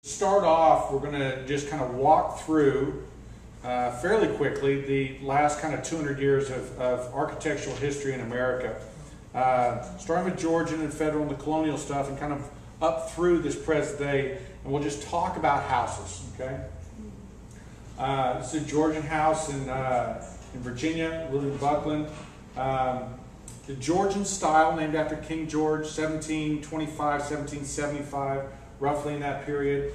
Start off, we're going to just kind of walk through fairly quickly the last kind of 200 years of architectural history in America. Starting with Georgian and federal and the colonial stuff and kind of up through this present day, and we'll just talk about houses, okay? This is a Georgian house in Virginia, William Buckland. The Georgian style, named after King George, 1725, 1775, roughly in that period.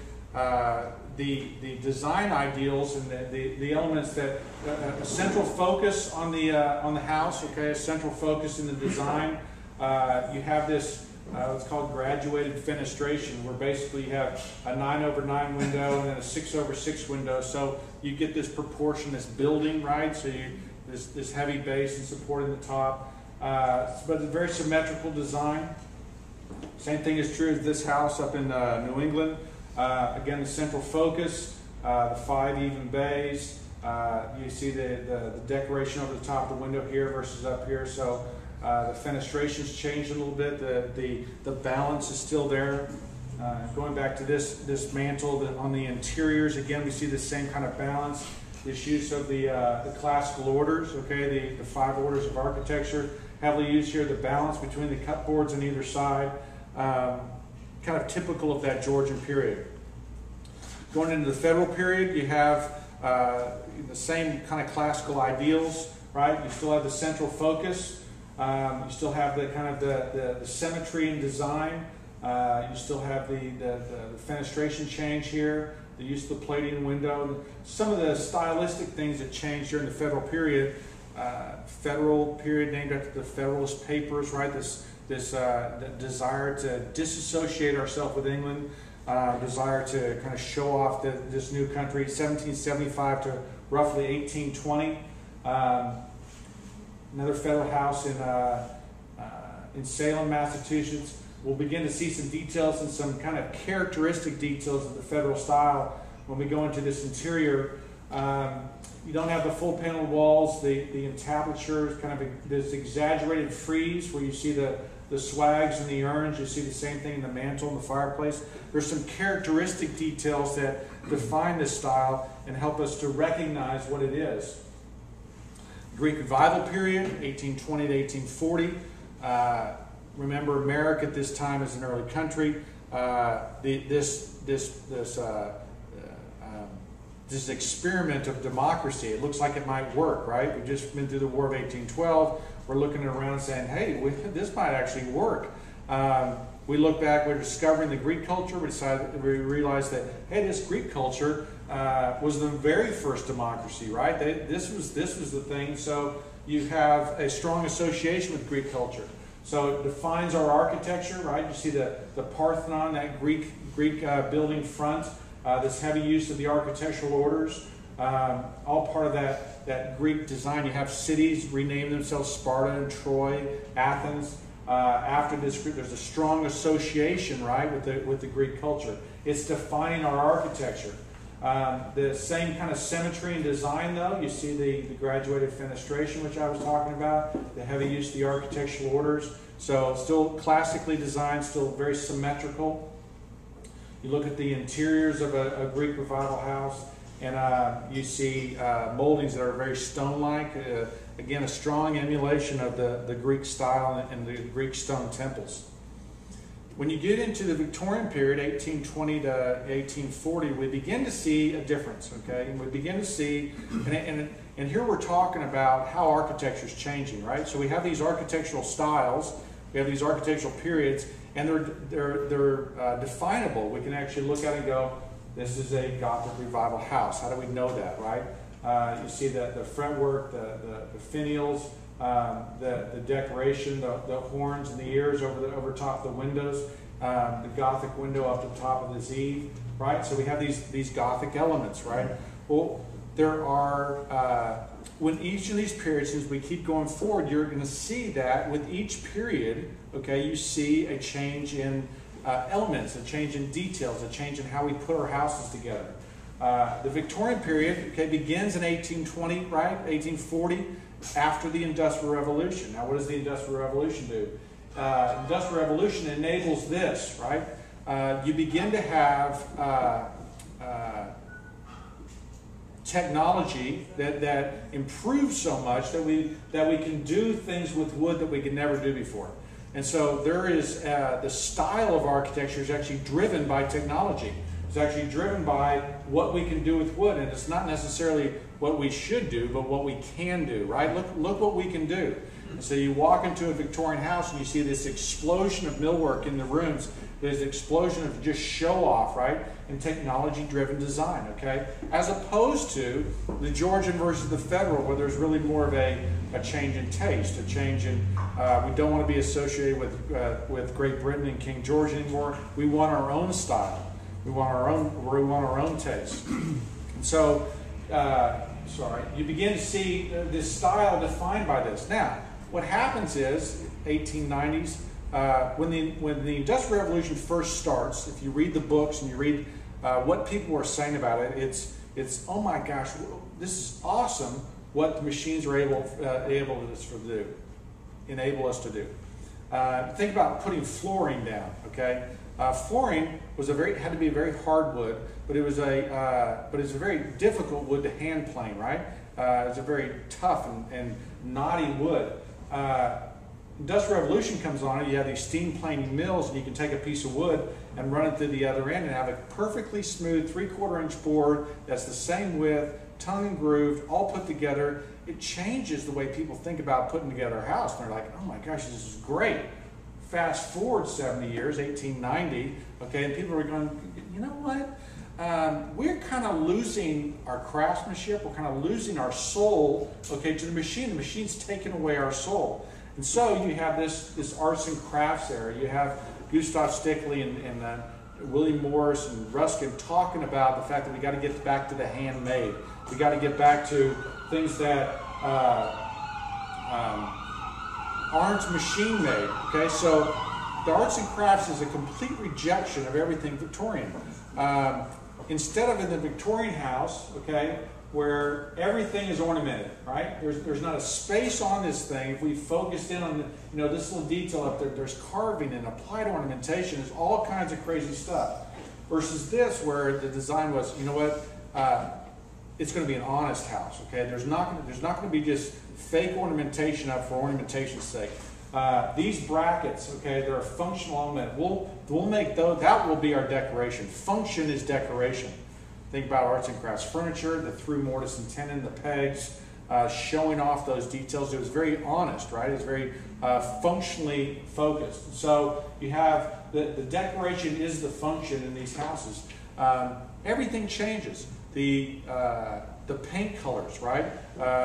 The design ideals and the elements that a central focus on the house, okay, a central focus in the design. You have this what's called graduated fenestration, where basically you have a 9/9 window and then a 6/6 window. So you get this proportion, this building, right? So this heavy base and support in the top. But it's a very symmetrical design. Same thing is true as this house up in New England. Again, the central focus, the 5 even bays. You see the decoration over the top of the window here versus up here. So the fenestration's changed a little bit. The balance is still there. Going back to this mantle on the interiors, again, we see the same kind of balance. This use of the classical orders, okay, the 5 orders of architecture, heavily used here. The balance between the cut boards on either side, kind of typical of that Georgian period. Going into the federal period, you have the same kind of classical ideals, right? You still have the central focus. You still have the kind of the symmetry in design. You still have the fenestration change here, the use of the plating window. Some of the stylistic things that changed during the federal period. Federal period named after the Federalist Papers, right? This desire to disassociate ourselves with England, desire to kind of show off this new country, 1775 to roughly 1820. Another federal house in Salem, Massachusetts. We'll begin to see some details and some kind of characteristic details of the federal style when we go into this interior. You don't have the full paneled walls, the entablature is kind of this exaggerated frieze where you see the swags and the urns. You see the same thing in the mantle and the fireplace. There's some characteristic details that define this style and help us to recognize what it is. Greek Revival period, 1820 to 1840. Remember, America at this time is an early country. This experiment of democracy, it looks like it might work, right? We've just been through the War of 1812. We're looking around saying, hey, this might actually work. We look back, we're discovering the Greek culture. We realized that, hey, this Greek culture was the very first democracy, right? This was the thing. So you have a strong association with Greek culture. So it defines our architecture, right? You see the Parthenon, that Greek building front. This heavy use of the architectural orders, all part of that Greek design. You have cities rename themselves Sparta and Troy, Athens. After this group, there's a strong association, right, with the Greek culture. It's defining our architecture. The same kind of symmetry and design, though. You see the graduated fenestration, which I was talking about, the heavy use of the architectural orders. So still classically designed, still very symmetrical. You look at the interiors of a Greek Revival house, and you see moldings that are very stone-like. Again, a strong emulation of the Greek style and the Greek stone temples. When you get into the Victorian period, 1820 to 1840, we begin to see a difference, okay? And we begin to see, and here we're talking about how architecture is changing, right? So we have these architectural styles, we have these architectural periods, and they're definable. We can actually look at it and go, this is a Gothic Revival house. How do we know that, right? You see the fretwork, the finials, the decoration, the horns and the ears over top of the windows, the Gothic window up the top of the eave, right? So we have these Gothic elements, right? Well, there are, when each of these periods, as we keep going forward, you're going to see that with each period, okay, you see a change in elements, a change in details, a change in how we put our houses together. The Victorian period, okay, begins in 1820, right, 1840, after the Industrial Revolution. Now, what does the Industrial Revolution do? Industrial Revolution enables this, right? you begin to have technology that improves so much that we can do things with wood that we could never do before. And so there is the style of architecture is actually driven by technology. It's actually driven by what we can do with wood, and it's not necessarily what we should do, but what we can do, right? Look what we can do. And so you walk into a Victorian house and you see this explosion of millwork in the rooms. There's an explosion of just show off, right? And technology-driven design, okay? As opposed to the Georgian versus the Federal, where there's really more of a change in taste, a change in, we don't want to be associated with Great Britain and King George anymore. We want our own style. We want our own taste. And so, you begin to see this style defined by this. Now, what happens is, 1890s, when the Industrial Revolution first starts, if you read the books and you read what people are saying about it, it's oh my gosh, this is awesome what the machines are able to enable us to do. Think about putting flooring down. Okay, flooring was had to be a very hard wood, but it's a very difficult wood to hand plane. Right, it's a very tough and knotty wood. Industrial Revolution comes on, and you have these steam planing mills, and you can take a piece of wood and run it through the other end and have a perfectly smooth 3/4 inch board that's the same width, tongue and grooved, all put together. It changes the way people think about putting together a house. And they're like, oh my gosh, this is great. Fast forward 70 years, 1890, okay, and people are going, you know what? We're kind of losing our craftsmanship. We're kind of losing our soul, okay, to the machine. The machine's taking away our soul. And so you have this arts and crafts area. You have Gustav Stickley and William Morris and Ruskin talking about the fact that we got to get back to the handmade. We got to get back to things that aren't machine made. Okay, so the arts and crafts is a complete rejection of everything Victorian. Instead of in the Victorian house, okay, where everything is ornamented, right? There's not a space on this thing. If we focused in on this little detail up there, there's carving and applied ornamentation. There's all kinds of crazy stuff. Versus this, where the design was, you know what? It's going to be an honest house. Okay, there's not going to be just fake ornamentation up for ornamentation's sake. These brackets, okay, they're a functional element. We'll make those. That will be our decoration. Function is decoration. Think about arts and crafts furniture, the through mortise and tenon, the pegs, showing off those details. It was very honest, right? It was very functionally focused. So you have the decoration is the function in these houses. Everything changes. The paint colors, right,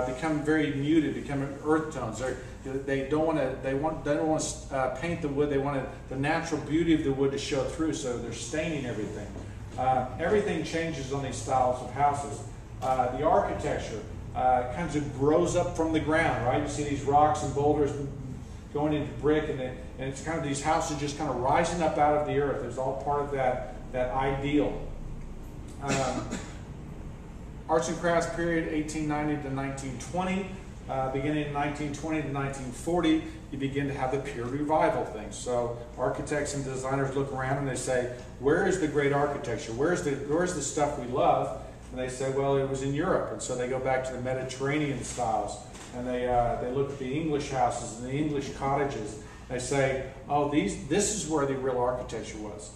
become very muted, become earth tones. They don't want to paint the wood. They want the natural beauty of the wood to show through. So they're staining everything. Everything changes on these styles of houses. The architecture kind of grows up from the ground, right? You see these rocks and boulders going into brick, and it's kind of these houses just kind of rising up out of the earth. It's all part of that ideal. Arts and crafts period, 1890 to 1920. Beginning in 1920 to 1940, you begin to have the pure revival thing. So architects and designers look around and they say, where is the great architecture? Where's the stuff we love? And they say, well, it was in Europe. And so they go back to the Mediterranean styles, and they look at the English houses and the English cottages. They say, oh, this is where the real architecture was.